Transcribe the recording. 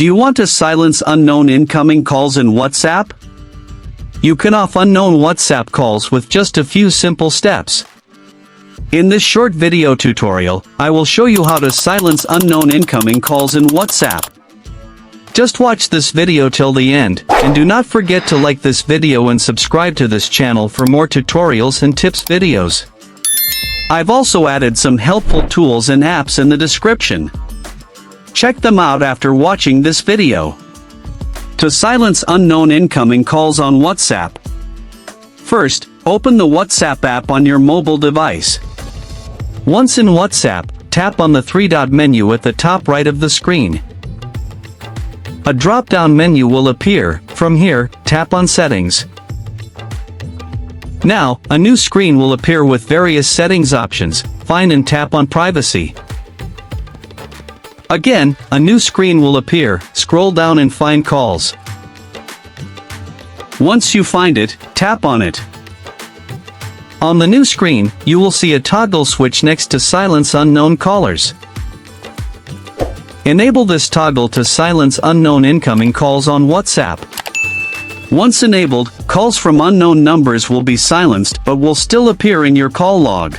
Do you want to silence unknown incoming calls in WhatsApp? You can off unknown WhatsApp calls with just a few simple steps. In this short video tutorial, I will show you how to silence unknown incoming calls in WhatsApp. Just watch this video till the end, and do not forget to like this video and subscribe to this channel for more tutorials and tips videos. I've also added some helpful tools and apps in the description. Check them out after watching this video. To silence unknown incoming calls on WhatsApp. First, open the WhatsApp app on your mobile device. Once in WhatsApp, tap on the three-dot menu at the top right of the screen. A drop-down menu will appear. From here, tap on Settings. Now, a new screen will appear with various settings options. Find and tap on Privacy. Again, a new screen will appear. Scroll down and find Calls. Once you find it, tap on it. On the new screen, you will see a toggle switch next to Silence Unknown Callers. Enable this toggle to silence unknown incoming calls on WhatsApp. Once enabled, calls from unknown numbers will be silenced but will still appear in your call log.